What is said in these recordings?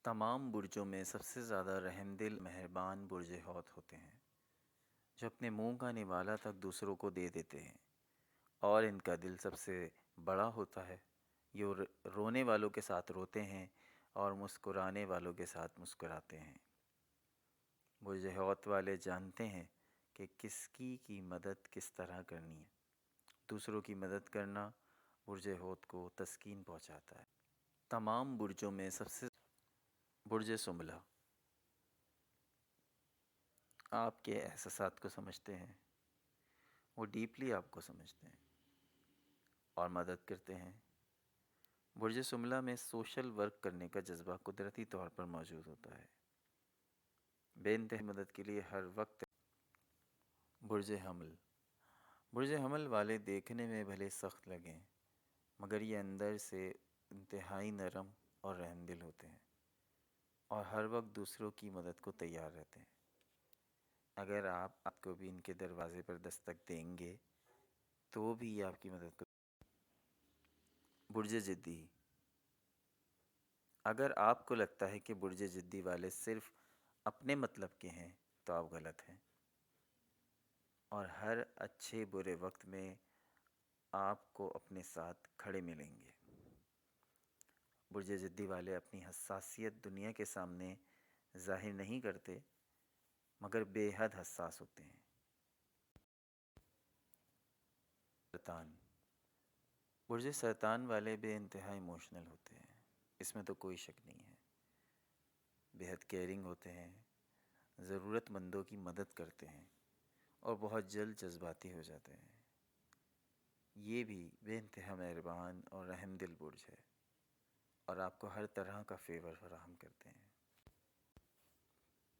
تمام برجوں میں سب سے زیادہ رحم دل مہربان برج حوت ہوتے ہیں، جو اپنے منہ کا نوالا تک دوسروں کو دے دیتے ہیں، اور ان کا دل سب سے بڑا ہوتا ہے۔ یہ رونے والوں کے ساتھ روتے ہیں اور مسکرانے والوں کے ساتھ مسکراتے ہیں۔ برج حوت والے جانتے ہیں کہ کس کی مدد کس طرح کرنی ہے۔ دوسروں کی مدد کرنا برج حوت کو تسکین پہنچاتا ہے۔ تمام برجوں میں سب سے برج سنبلہ آپ کے احساسات کو سمجھتے ہیں، وہ ڈیپلی آپ کو سمجھتے ہیں اور مدد کرتے ہیں۔ برج سنبلہ میں سوشل ورک کرنے کا جذبہ قدرتی طور پر موجود ہوتا ہے، بے انتہا مدد کے لیے ہر وقت۔ برج حمل برج حمل والے دیکھنے میں بھلے سخت لگیں، مگر یہ اندر سے انتہائی نرم اور رحم دل ہوتے ہیں، اور ہر وقت دوسروں کی مدد کو تیار رہتے ہیں۔ اگر آپ کو بھی ان کے دروازے پر دستک دیں گے تو بھی یہ آپ کی مدد کریں۔ برج جدی اگر آپ کو لگتا ہے کہ برج جدی والے صرف اپنے مطلب کے ہیں تو آپ غلط ہیں، اور ہر اچھے برے وقت میں آپ کو اپنے ساتھ کھڑے ملیں گے۔ برج جدی والے اپنی حساسیت دنیا کے سامنے ظاہر نہیں کرتے، مگر بے حد حساس ہوتے ہیں۔ سرطان برج سرطان والے بے انتہا ایموشنل ہوتے ہیں، اس میں تو کوئی شک نہیں ہے۔ بے حد کیئرنگ ہوتے ہیں، ضرورت مندوں کی مدد کرتے ہیں، اور بہت جلد جذباتی ہو جاتے ہیں۔ یہ بھی بے انتہا مہربان اور رحم دل برج ہے، اور آپ کو ہر طرح کا فیور فراہم کرتے ہیں۔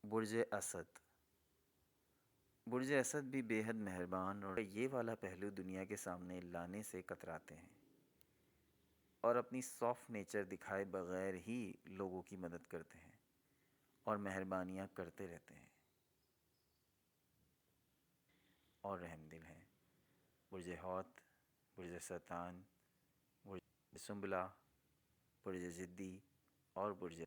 برج اسد برج اسد بھی بے حد مہربان اور یہ والا پہلو دنیا کے سامنے لانے سے کتراتے ہیں، اور اپنی سافٹ نیچر دکھائے بغیر ہی لوگوں کی مدد کرتے ہیں اور مہربانیاں کرتے رہتے ہیں، اور رحم دل ہیں۔ برج حوت، برج سرطان، برج سنبلہ، برج جدی اور برج